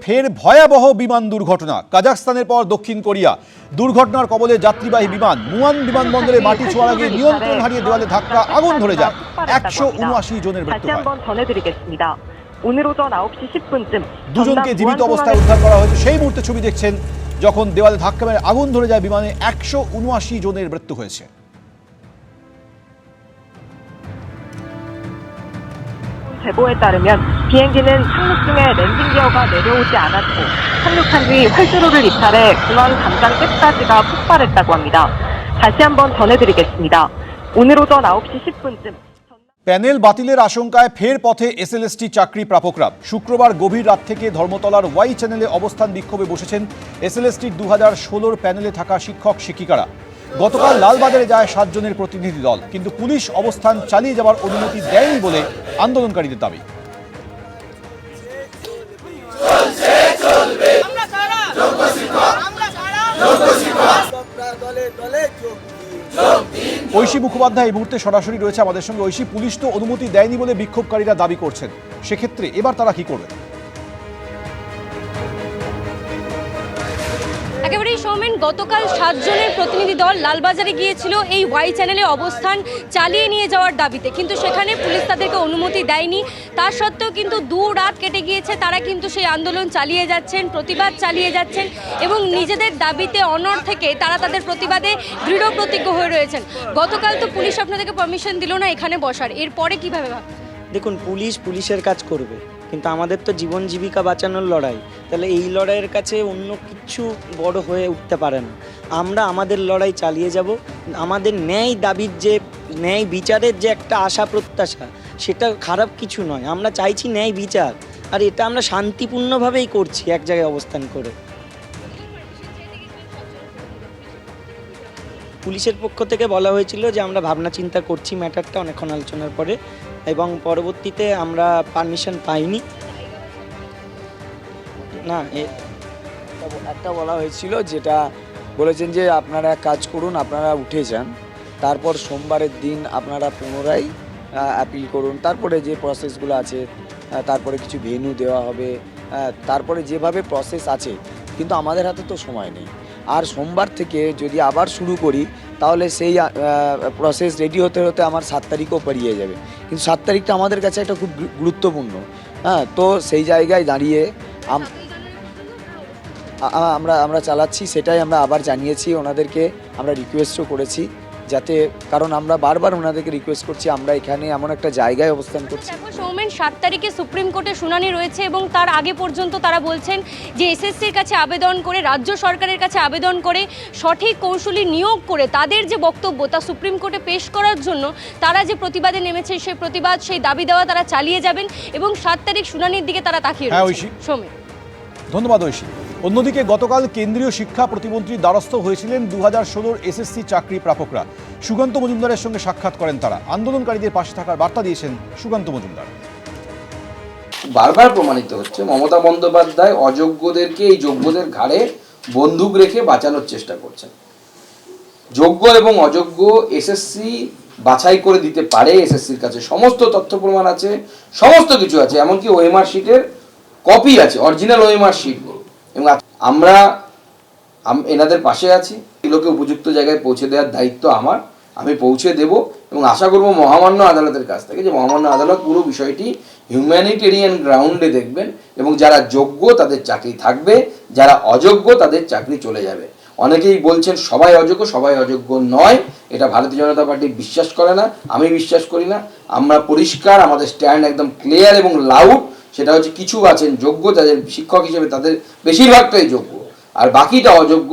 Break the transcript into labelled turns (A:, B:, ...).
A: ফের ভয়াবহ বিমান দুর্ঘটনা। কাজাখস্তানের পর দক্ষিণ কোরিয়া। দুর্ঘটনার কবলে যাত্রীবাহী বিমান মুয়ান বিমানবন্দরে মাটি ছোঁয়ার আগে নিয়ন্ত্রণ হারিয়ে দেওয়ালে ধাক্কা, আগুন ধরে যায়। 179 জনের মৃত্যু হয়।
B: 오늘 오전 9시 10분쯤
A: দুজনকে জীবিত অবস্থায় উদ্ধার করা হয়েছে। সেই মুহূর্তে ছবি দেখছেন যখন দেওয়ালে ধাক্কা মেরে আগুন ধরে যায় বিমানে। 179 জনের মৃত্যু হয়েছে।
B: 제보에 따르면 비행기는 착륙 중에 랜딩 기어가 내려오지 않았고 착륙한 뒤 활주로를 이탈해 공항 담장 잭사지가 폭발했다고 합니다. 다시 한번 전해드리겠습니다. 오늘 오전 9시 10분쯤
A: প্যানেল বাতিলের আশঙ্কায় ফের পথে এসএলএসটি চাকরি প্রাপকরা। শুক্রবার গভীর রাত থেকে ধর্মতলার ওয়াই চ্যানেলে অবস্থান বিক্ষোভে বসেছেন এসএলএসটির 2016 প্যানেলে থাকা শিক্ষক শিক্ষিকারা। গতকাল লালবাজারে যায় 7 জনের প্রতিনিধি দল, কিন্তু পুলিশ অবস্থান চালিয়ে যাওয়ার অনুমতি দেয়নি বলে আন্দোলনকারীদের দাবি। ঐশী মুখোপাধ্যায় এই মুহূর্তে সরাসরি রয়েছে আমাদের সঙ্গে। ঐশী, পুলিশ তো অনুমতি দেয়নি বলে বিক্ষোভকারীরা দাবি করছেন, সেক্ষেত্রে এবার তারা কি করবে?
C: একেবারেই সৌমেন, গতকাল 7 জনের প্রতিনিধি দল লালবাজারে গিয়েছিল এই ওয়াই চ্যানেলে অবস্থান চালিয়ে নিয়ে যাওয়ার দাবিতে, কিন্তু সেখানে পুলিশ তাদেরকে অনুমতি দেয়নি। তা সত্ত্বেও কিন্তু 2 রাত কেটে গিয়েছে, তারা কিন্তু সেই আন্দোলন চালিয়ে যাচ্ছেন, প্রতিবাদ চালিয়ে যাচ্ছেন এবং নিজেদের দাবিতে অনড় থেকে তারা তাদের প্রতিবাদে দৃঢ় প্রতিজ্ঞ হয়ে রয়েছেন। গতকাল তো পুলিশ আপনাদেরকে পারমিশন দিল না এখানে বসার, এরপরে কিভাবে ভাবছেন?
D: দেখুন, পুলিশের কাজ করবে, কিন্তু আমাদের তো জীবন জীবিকা বাঁচানোর লড়াই। তাহলে এই লড়াইয়ের কাছে অন্য কিছু বড় হয়ে উঠতে পারে না। আমরা আমাদের লড়াই চালিয়ে যাব। আমাদের ন্যায় দাবির যে ন্যায় বিচারের যে একটা আশা প্রত্যাশা, সেটা খারাপ কিছু নয়। আমরা চাইছি ন্যায় বিচার, আর এটা আমরা শান্তিপূর্ণভাবেই করছি এক জায়গায় অবস্থান করে। পুলিশের পক্ষ থেকে বলা হয়েছিল যে আমরা ভাবনা চিন্তা করছি ম্যাটারটা অনেকক্ষণ আলোচনার পরে, এবং পরবর্তীতে আমরা পারমিশন পাইনি। না,
E: একটা বলা হয়েছিল, যেটা বলেছেন যে আপনারা কাজ করুন, আপনারা উঠে যান, তারপর সোমবারের দিন আপনারা পুনরায় অ্যাপিল করুন, তারপরে যে প্রসেসগুলো আছে, তারপরে কিছু ভেন্যু দেওয়া হবে, তারপরে যেভাবে প্রসেস আছে। কিন্তু আমাদের হাতে তো সময় নেই। আর সোমবার থেকে যদি আবার শুরু করি তাহলে সেই প্রসেস রেডি হতে হতে আমার 7 তারিখও পেরিয়ে যাবে। কিন্তু 7 তারিখটা আমাদের কাছে একটা খুব গুরুত্বপূর্ণ। তো সেই জায়গায় দাঁড়িয়ে আমরা চালাচ্ছি, সেটাই আমরা আবার জানিয়েছি ওনাদেরকে। আমরা রিকোয়েস্টও করেছি যাতে, কারণ আমরা বারবার ওনাদেরকে রিকোয়েস্ট করছি, আমরা এখানে এমন একটা জায়গায় অবস্থান করছি।
C: দেখো সৌমেন, 7 তারিখে সুপ্রিম কোর্টে শুনানি রয়েছে এবং তার আগে পর্যন্ত তারা বলছেন যে এসএসসির কাছে আবেদন করে, রাজ্য সরকারের কাছে আবেদন করে, সঠিক কৌশলী নিয়োগ করে তাদের যে বক্তব্য তা সুপ্রিম কোর্টে পেশ করার জন্য তারা যে প্রতিবাদে নেমেছে, সেই প্রতিবাদ, সেই দাবি দেওয়া তারা চালিয়ে যাবেন এবং 7 তারিখ শুনানির দিকে তারা তাকিয়ে রয়েছে। সৌমেন,
A: ধন্যবাদ ঐশী। অন্যদিকে গতকাল কেন্দ্রীয় শিক্ষা প্রতিমন্ত্রীর দ্বারস্থ হয়েছিলেন 2016 এসএসসি চাকরি প্রাপকরা। সুকান্ত মজুমদারের সঙ্গে সাক্ষাৎ করেন তারা। আন্দোলনকারীদের পাশে থাকার বার্তা দিয়েছেন সুকান্ত মজুমদার।
F: বারবার প্রমাণিত হচ্ছে মমতা বন্দ্যোপাধ্যায় অযোগ্যদেরকে এই যোগ্যদের ঘাড়ে বন্দুক রেখে বাঁচানোর চেষ্টা করছেন। যোগ্য এবং অযোগ্য এসএসসি বাছাই করে দিতে পারে। এসএসসির কাছে সমস্ত তথ্য প্রমাণ আছে, সমস্ত কিছু আছে, এমনকি ওএমআর শিটের কপি আছে, অরিজিনাল ওএমআর শিট। এবং আমরা এনাদের পাশে আছি। এগুলোকে উপযুক্ত জায়গায় পৌঁছে দেওয়ার দায়িত্ব আমার, আমি পৌঁছে দেব এবং আশা করব মহামান্য আদালতের কাছ থেকে যে মহামান্য আদালত পুরো বিষয়টি হিউম্যানিটেরিয়ান গ্রাউন্ডে দেখবেন এবং যারা যোগ্য তাদের চাকরি থাকবে, যারা অযোগ্য তাদের চাকরি চলে যাবে। অনেকেই বলছেন সবাই অযোগ্য, সবাই অযোগ্য নয়, এটা ভারতীয় জনতা পার্টি বিশ্বাস করে না, আমি বিশ্বাস করি না। আমরা পরিষ্কার, আমাদের স্ট্যান্ড একদম ক্লিয়ার এবং লাউড। সেটা হচ্ছে কিছু আছেন যোগ্য, যাদের শিক্ষক হিসেবে তাদের বেশিরভাগটাই যোগ্য, আর বাকিটা অযোগ্য।